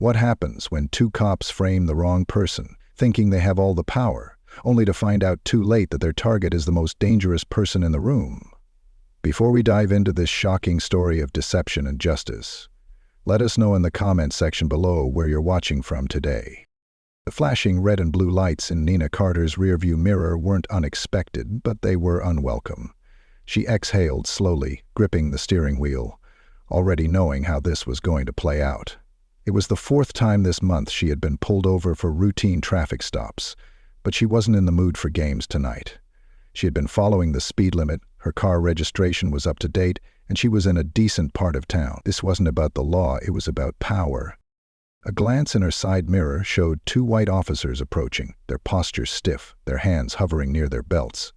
What happens when two cops frame the wrong person, thinking they have all the power, only to find out too late that their target is the most dangerous person in the room? Before we dive into this shocking story of deception and justice, let us know in the comments section below where you're watching from today. The flashing red and blue lights in Nina Carter's rearview mirror weren't unexpected, but they were unwelcome. She exhaled slowly, gripping the steering wheel, already knowing how this was going to play out. It was the fourth time this month she had been pulled over for routine traffic stops, but she wasn't in the mood for games tonight. She had been following the speed limit, her car registration was up to date, and she was in a decent part of town. This wasn't about the law, it was about power. A glance in her side mirror showed two white officers approaching, their postures stiff, their hands hovering near their belts.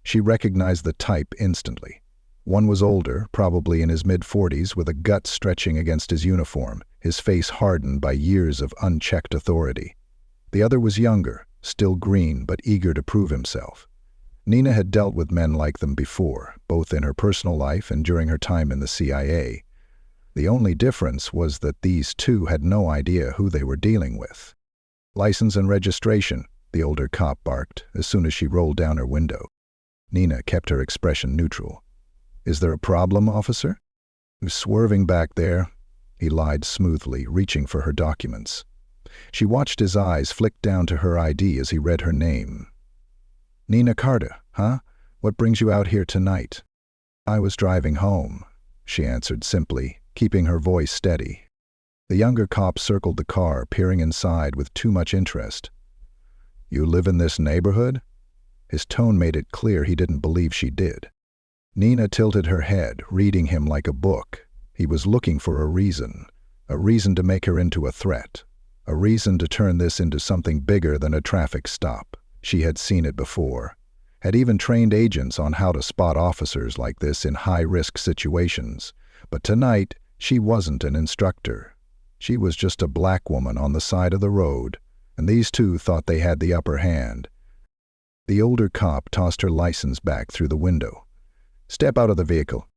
She recognized the type instantly. One was older, probably in his mid-40s, with a gut stretching against his uniform, his face hardened by years of unchecked authority. The other was younger, still green but eager to prove himself. Nina had dealt with men like them before, both in her personal life and during her time in the CIA. The only difference was that these two had no idea who they were dealing with. "License and registration," the older cop barked as soon as she rolled down her window. Nina kept her expression neutral. "Is there a problem, officer?" "Who's swerving back there?" He lied smoothly, reaching for her documents. She watched his eyes flick down to her ID as he read her name. "Nina Carter, huh? What brings you out here tonight?" "I was driving home," she answered simply, keeping her voice steady. The younger cop circled the car, peering inside with too much interest. "You live in this neighborhood?" His tone made it clear he didn't believe she did. Nina tilted her head, reading him like a book. He was looking for a reason to make her into a threat, a reason to turn this into something bigger than a traffic stop. She had seen it before, had even trained agents on how to spot officers like this in high-risk situations. But tonight, she wasn't an instructor. She was just a black woman on the side of the road, and these two thought they had the upper hand. The older cop tossed her license back through the window. "Step out of the vehicle."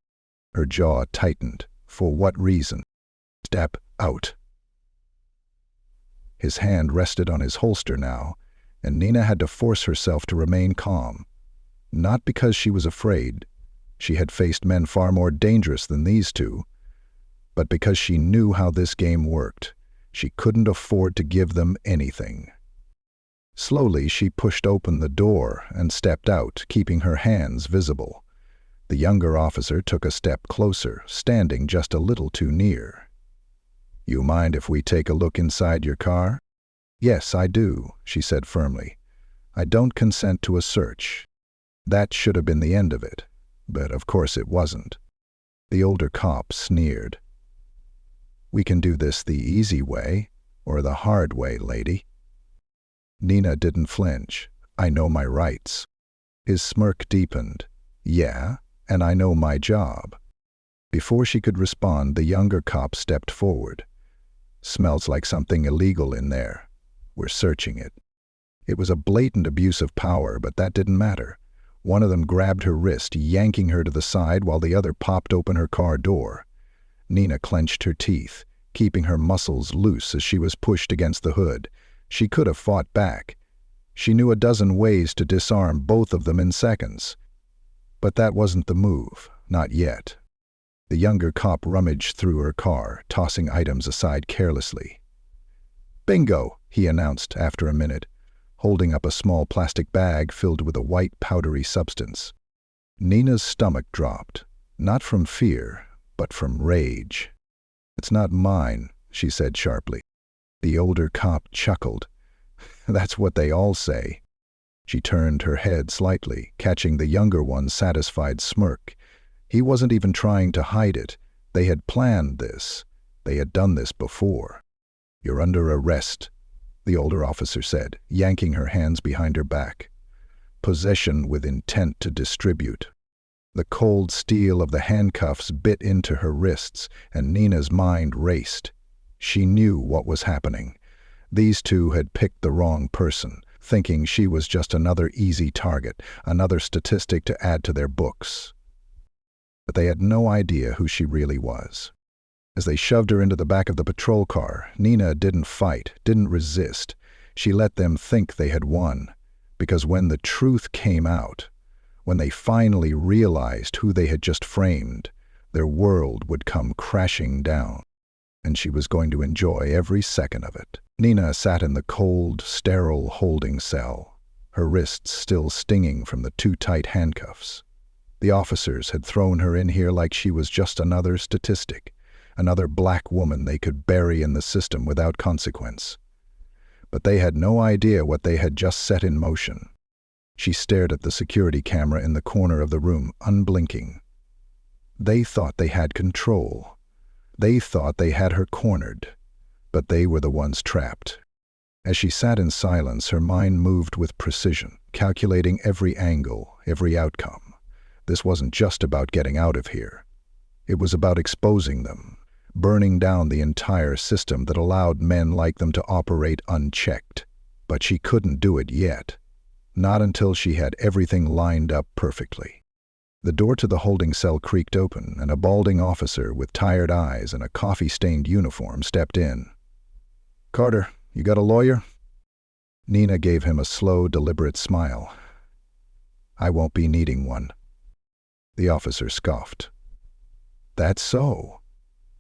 Her jaw tightened. For what reason? "Step out." His hand rested on his holster now, and Nina had to force herself to remain calm. Not because she was afraid. She had faced men far more dangerous than these two, but because she knew how this game worked. She couldn't afford to give them anything. Slowly, she pushed open the door and stepped out, keeping her hands visible. The younger officer took a step closer, standing just a little too near. "You mind if we take a look inside your car?" "Yes, I do," she said firmly. "I don't consent to a search." That should have been the end of it, but of course it wasn't. The older cop sneered. "We can do this the easy way, or the hard way, lady." Nina didn't flinch. "I know my rights." His smirk deepened. "Yeah, and I know my job." Before she could respond, the younger cop stepped forward. "Smells like something illegal in there. We're searching it." It was a blatant abuse of power, but that didn't matter. One of them grabbed her wrist, yanking her to the side while the other popped open her car door. Nina clenched her teeth, keeping her muscles loose as she was pushed against the hood. She could have fought back. She knew a dozen ways to disarm both of them in seconds. But that wasn't the move, not yet. The younger cop rummaged through her car, tossing items aside carelessly. "Bingo," he announced after a minute, holding up a small plastic bag filled with a white powdery substance. Nina's stomach dropped, not from fear, but from rage. "It's not mine," she said sharply. The older cop chuckled. "That's what they all say." She turned her head slightly, catching the younger one's satisfied smirk. He wasn't even trying to hide it. They had planned this. They had done this before. "You're under arrest," the older officer said, yanking her hands behind her back. "Possession with intent to distribute." The cold steel of the handcuffs bit into her wrists, and Nina's mind raced. She knew what was happening. These two had picked the wrong person, thinking she was just another easy target, another statistic to add to their books. But they had no idea who she really was. As they shoved her into the back of the patrol car, Nina didn't fight, didn't resist. She let them think they had won. Because when the truth came out, when they finally realized who they had just framed, their world would come crashing down, and she was going to enjoy every second of it. Nina sat in the cold, sterile holding cell, her wrists still stinging from the too tight handcuffs. The officers had thrown her in here like she was just another statistic, another black woman they could bury in the system without consequence. But they had no idea what they had just set in motion. She stared at the security camera in the corner of the room, unblinking. They thought they had control. They thought they had her cornered. But they were the ones trapped. As she sat in silence, her mind moved with precision, calculating every angle, every outcome. This wasn't just about getting out of here. It was about exposing them, burning down the entire system that allowed men like them to operate unchecked. But she couldn't do it yet. Not until she had everything lined up perfectly. The door to the holding cell creaked open, and a balding officer with tired eyes and a coffee-stained uniform stepped in. "Carter, you got a lawyer?" Nina gave him a slow, deliberate smile. "I won't be needing one." The officer scoffed. "That's so.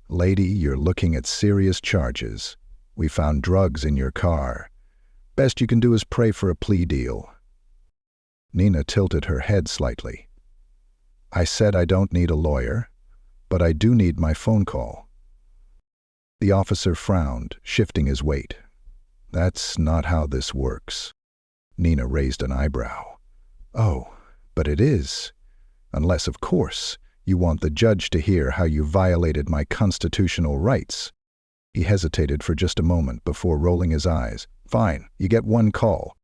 Lady, you're looking at serious charges. We found drugs in your car. Best you can do is pray for a plea deal." Nina tilted her head slightly. "I said I don't need a lawyer, but I do need my phone call." The officer frowned, shifting his weight. "That's not how this works." Nina raised an eyebrow. "Oh, but it is. Unless, of course, you want the judge to hear how you violated my constitutional rights." He hesitated for just a moment before rolling his eyes. "Fine, you get one call."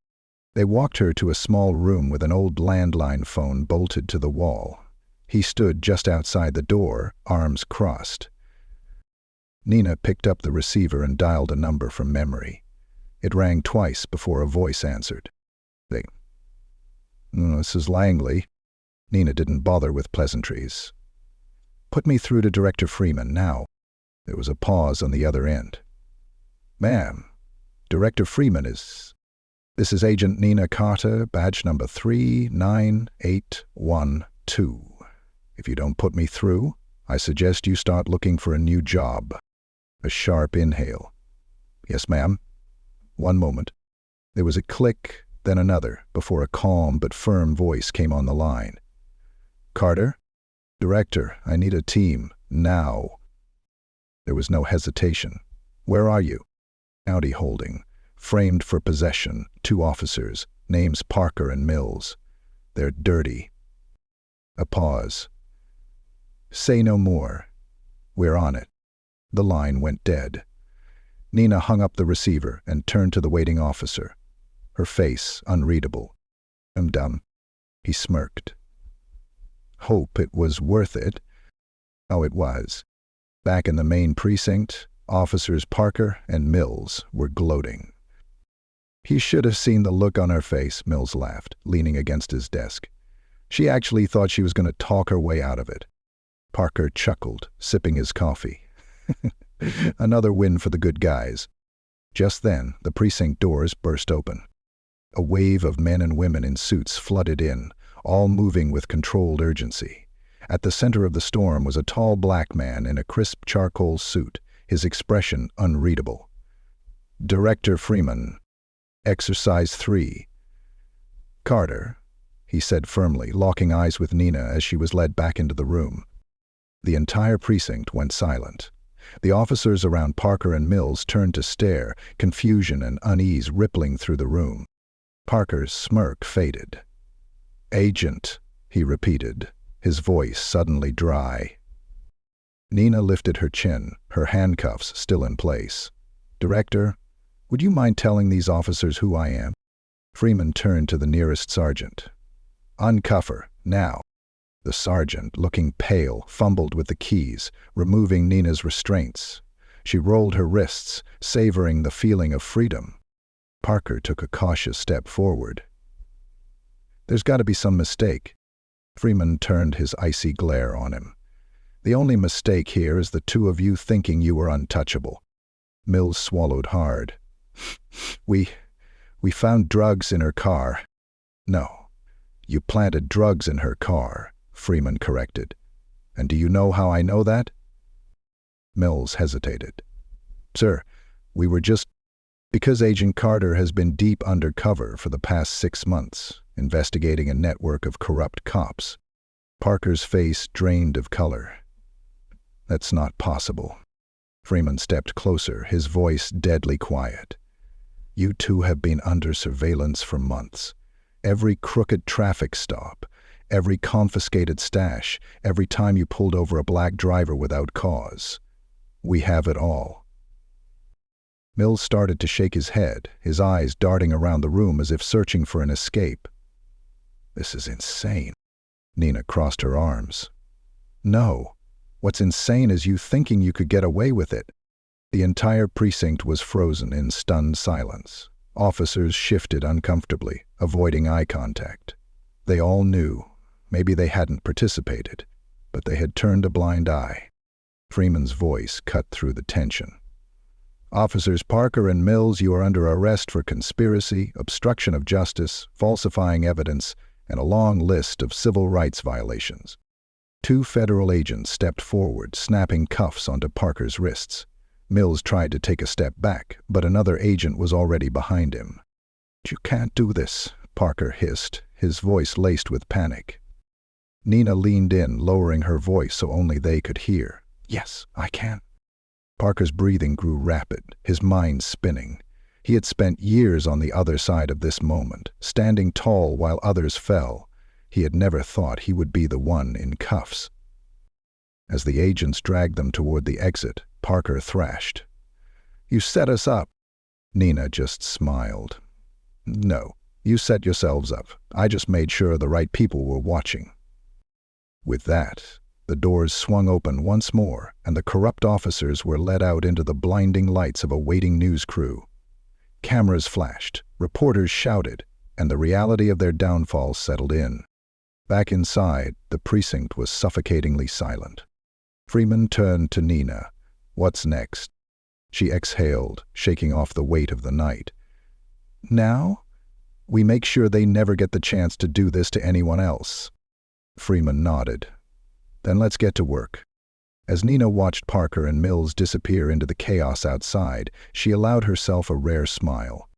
They walked her to a small room with an old landline phone bolted to the wall. He stood just outside the door, arms crossed. Nina picked up the receiver and dialed a number from memory. It rang twice before a voice answered. "This is Langley." Nina didn't bother with pleasantries. "Put me through to Director Freeman now." There was a pause on the other end. "Ma'am, Director Freeman is..." "This is Agent Nina Carter, badge number 39812. If you don't put me through, I suggest you start looking for a new job." A sharp inhale. "Yes, ma'am." "One moment." There was a click, then another, before a calm but firm voice came on the line. "Carter? Director, I need a team, now." There was no hesitation. "Where are you?" "County holding. Framed for possession, 2 officers, names Parker and Mills. They're dirty." A pause. "Say no more. We're on it." The line went dead. Nina hung up the receiver and turned to the waiting officer, her face unreadable. "I'm dumb." He smirked. "Hope it was worth it." Oh, it was. Back in the main precinct, officers Parker and Mills were gloating. "He should have seen the look on her face," Mills laughed, leaning against his desk. "She actually thought she was going to talk her way out of it." Parker chuckled, sipping his coffee. Another win for the good guys. Just then, the precinct doors burst open. A wave of men and women in suits flooded in, all moving with controlled urgency. At the center of the storm was a tall black man in a crisp charcoal suit, his expression unreadable. "Director Freeman. Exercise 3. "Carter," he said firmly, locking eyes with Nina as she was led back into the room. The entire precinct went silent. The officers around Parker and Mills turned to stare, confusion and unease rippling through the room. Parker's smirk faded. "Agent," he repeated, his voice suddenly dry. Nina lifted her chin, her handcuffs still in place. "Director, would you mind telling these officers who I am?" Freeman turned to the nearest sergeant. "Uncuff her, now." The sergeant, looking pale, fumbled with the keys, removing Nina's restraints. She rolled her wrists, savoring the feeling of freedom. Parker took a cautious step forward. "There's got to be some mistake." Freeman turned his icy glare on him. The only mistake here is the two of you thinking you were untouchable." Mills swallowed hard. We found drugs in her car." "No, you planted drugs in her car," Freeman corrected. "And do you know how I know that?" Mills hesitated. "Sir, we were just—" "Because Agent Carter has been deep undercover for the past 6 months, investigating a network of corrupt cops." Parker's face drained of color. "That's not possible." Freeman stepped closer, his voice deadly quiet. "You two have been under surveillance for months. Every crooked traffic stop, every confiscated stash, every time you pulled over a black driver without cause. We have it all." Mills started to shake his head, his eyes darting around the room as if searching for an escape. "This is insane." Nina crossed her arms. "No. What's insane is you thinking you could get away with it." The entire precinct was frozen in stunned silence. Officers shifted uncomfortably, avoiding eye contact. They all knew. Maybe they hadn't participated, but they had turned a blind eye. Freeman's voice cut through the tension. "Officers Parker and Mills, you are under arrest for conspiracy, obstruction of justice, falsifying evidence, and a long list of civil rights violations." 2 federal agents stepped forward, snapping cuffs onto Parker's wrists. Mills tried to take a step back, but another agent was already behind him. "You can't do this," Parker hissed, his voice laced with panic. Nina leaned in, lowering her voice so only they could hear. "Yes, I can." Parker's breathing grew rapid, his mind spinning. He had spent years on the other side of this moment, standing tall while others fell. He had never thought he would be the one in cuffs. As the agents dragged them toward the exit, Parker thrashed. "You set us up." Nina just smiled. "No, you set yourselves up. I just made sure the right people were watching." With that, the doors swung open once more, and the corrupt officers were led out into the blinding lights of a waiting news crew. Cameras flashed, reporters shouted, and the reality of their downfall settled in. Back inside, the precinct was suffocatingly silent. Freeman turned to Nina. "What's next?" She exhaled, shaking off the weight of the night. "Now? We make sure they never get the chance to do this to anyone else." Freeman nodded. "Then let's get to work." As Nina watched Parker and Mills disappear into the chaos outside, she allowed herself a rare smile.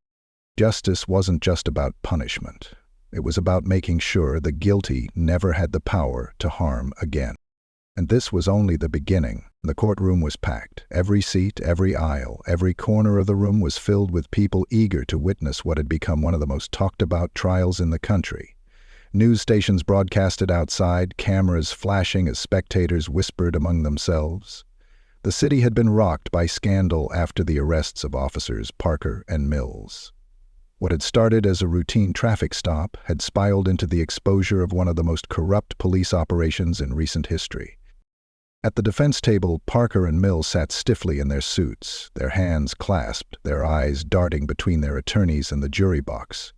Justice wasn't just about punishment. It was about making sure the guilty never had the power to harm again. And this was only the beginning. The courtroom was packed. Every seat, every aisle, every corner of the room was filled with people eager to witness what had become one of the most talked-about trials in the country. News stations broadcasted outside, cameras flashing as spectators whispered among themselves. The city had been rocked by scandal after the arrests of officers Parker and Mills. What had started as a routine traffic stop had spiraled into the exposure of one of the most corrupt police operations in recent history. At the defense table, Parker and Mills sat stiffly in their suits, their hands clasped, their eyes darting between their attorneys and the jury box.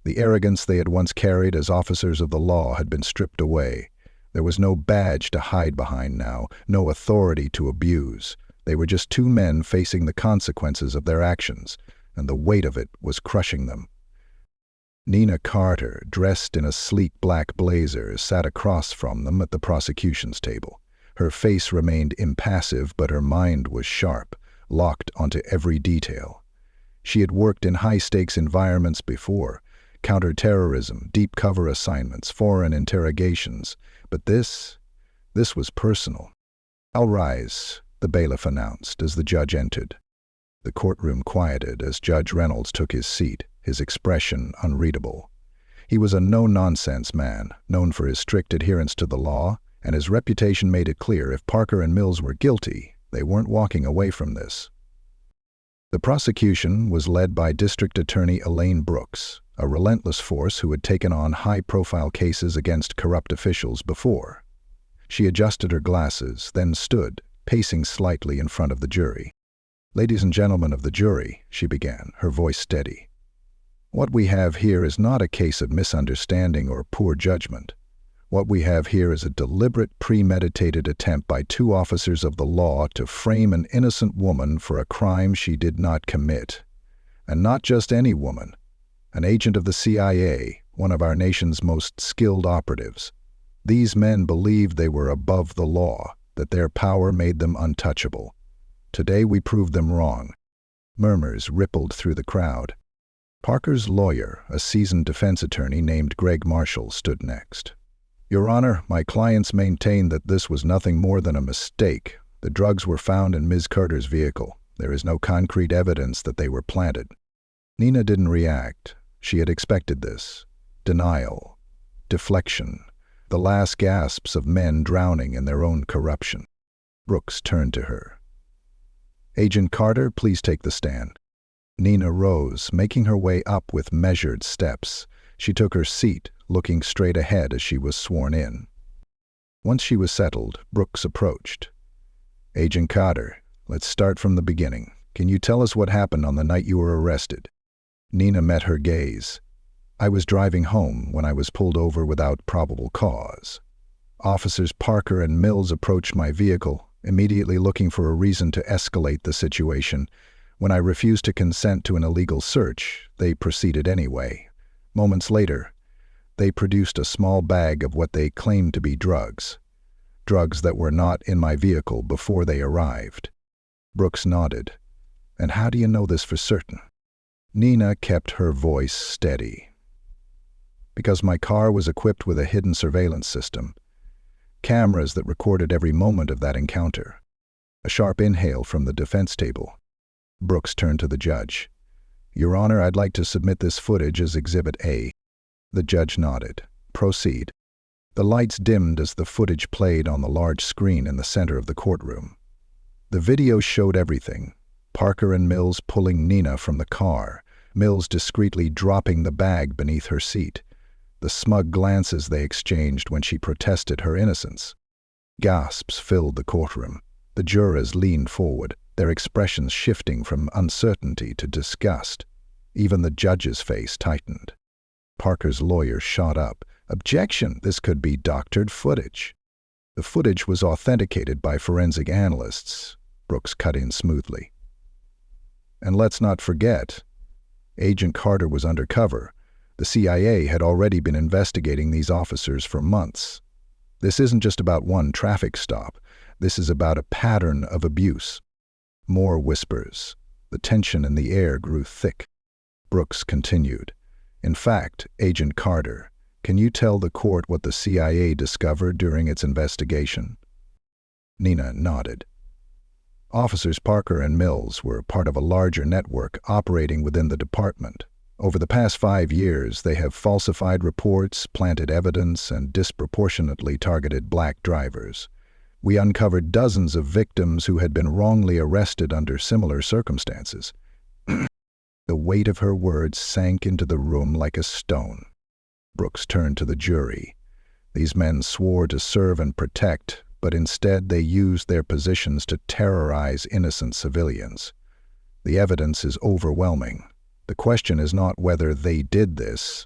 The arrogance they had once carried as officers of the law had been stripped away. There was no badge to hide behind now, no authority to abuse. They were just 2 men facing the consequences of their actions, and the weight of it was crushing them. Nina Carter, dressed in a sleek black blazer, sat across from them at the prosecution's table. Her face remained impassive, but her mind was sharp, locked onto every detail. She had worked in high-stakes environments before, counterterrorism, deep cover assignments, foreign interrogations, but this was personal. "I'll rise," the bailiff announced as the judge entered. The courtroom quieted as Judge Reynolds took his seat, his expression unreadable. He was a no-nonsense man, known for his strict adherence to the law, and his reputation made it clear if Parker and Mills were guilty, they weren't walking away from this. The prosecution was led by District Attorney Elaine Brooks, a relentless force who had taken on high-profile cases against corrupt officials before. She adjusted her glasses, then stood, pacing slightly in front of the jury. "Ladies and gentlemen of the jury," she began, her voice steady. "What we have here is not a case of misunderstanding or poor judgment. What we have here is a deliberate, premeditated attempt by two officers of the law to frame an innocent woman for a crime she did not commit. And not just any woman. An agent of the CIA, one of our nation's most skilled operatives. These men believed they were above the law, that their power made them untouchable. Today we proved them wrong. Murmurs rippled through the crowd. Parker's lawyer, a seasoned defense attorney named Greg Marshall, stood next. Your Honor, my clients maintain that this was nothing more than a mistake. The drugs were found in Ms. Carter's vehicle. There is no concrete evidence that they were planted. Nina didn't react. She had expected this. Denial. Deflection. The last gasps of men drowning in their own corruption. Brooks turned to her. Agent Carter, please take the stand. Nina rose, making her way up with measured steps. She took her seat, looking straight ahead as she was sworn in. Once she was settled, Brooks approached. Agent Carter, let's start from the beginning. Can you tell us what happened on the night you were arrested? Nina met her gaze. I was driving home when I was pulled over without probable cause. Officers Parker and Mills approached my vehicle, immediately looking for a reason to escalate the situation. When I refused to consent to an illegal search, they proceeded anyway. Moments later, they produced a small bag of what they claimed to be drugs. Drugs that were not in my vehicle before they arrived. Brooks nodded. And how do you know this for certain? Nina kept her voice steady. Because my car was equipped with a hidden surveillance system. Cameras that recorded every moment of that encounter. A sharp inhale from the defense table. Brooks turned to the judge. Your Honor, I'd like to submit this footage as Exhibit A. The judge nodded. Proceed. The lights dimmed as the footage played on the large screen in the center of the courtroom. The video showed everything. Parker and Mills pulling Nina from the car, Mills discreetly dropping the bag beneath her seat, the smug glances they exchanged when she protested her innocence. Gasps filled the courtroom. The jurors leaned forward, their expressions shifting from uncertainty to disgust. Even the judge's face tightened. Parker's lawyer shot up. Objection! This could be doctored footage. The footage was authenticated by forensic analysts. Brooks cut in smoothly. And let's not forget, Agent Carter was undercover. The CIA had already been investigating these officers for months. This isn't just about one traffic stop. This is about a pattern of abuse. More whispers. The tension in the air grew thick. Brooks continued. In fact, Agent Carter, can you tell the court what the CIA discovered during its investigation? Nina nodded. Officers Parker and Mills were part of a larger network operating within the department. Over the past 5 years, they have falsified reports, planted evidence, and disproportionately targeted black drivers. We uncovered dozens of victims who had been wrongly arrested under similar circumstances. The weight of her words sank into the room like a stone. Brooks turned to the jury. These men swore to serve and protect, but instead they used their positions to terrorize innocent civilians. The evidence is overwhelming. The question is not whether they did this.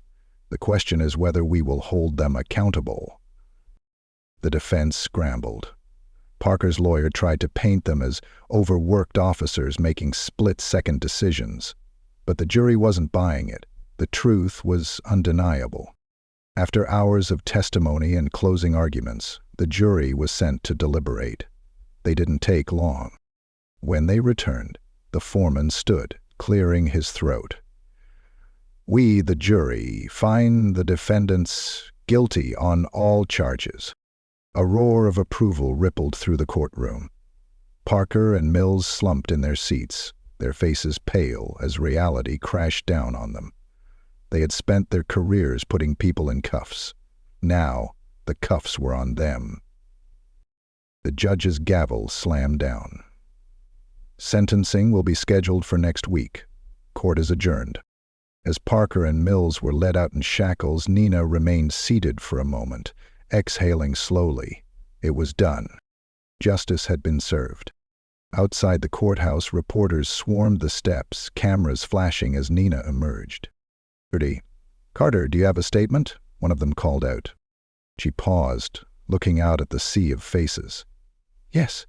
The question is whether we will hold them accountable. The defense scrambled. Parker's lawyer tried to paint them as overworked officers making split-second decisions. But the jury wasn't buying it. The truth was undeniable. After hours of testimony and closing arguments, the jury was sent to deliberate. They didn't take long. When they returned, the foreman stood, clearing his throat. We, the jury, find the defendants guilty on all charges. A roar of approval rippled through the courtroom. Parker and Mills slumped in their seats, their faces pale as reality crashed down on them. They had spent their careers putting people in cuffs. Now, the cuffs were on them. The judge's gavel slammed down. Sentencing will be scheduled for next week. Court is adjourned. As Parker and Mills were led out in shackles, Nina remained seated for a moment, exhaling slowly. It was done. Justice had been served. Outside the courthouse, reporters swarmed the steps, cameras flashing as Nina emerged. Carter, do you have a statement? One of them called out. She paused, looking out at the sea of faces. Yes,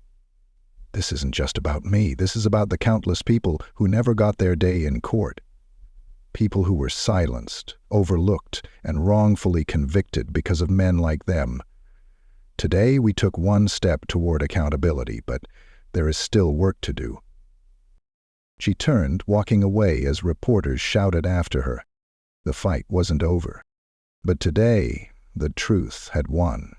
this isn't just about me. This is about the countless people who never got their day in court. People who were silenced, overlooked, and wrongfully convicted because of men like them. Today we took one step toward accountability, but there is still work to do. She turned, walking away as reporters shouted after her. The fight wasn't over. But today, the truth had won.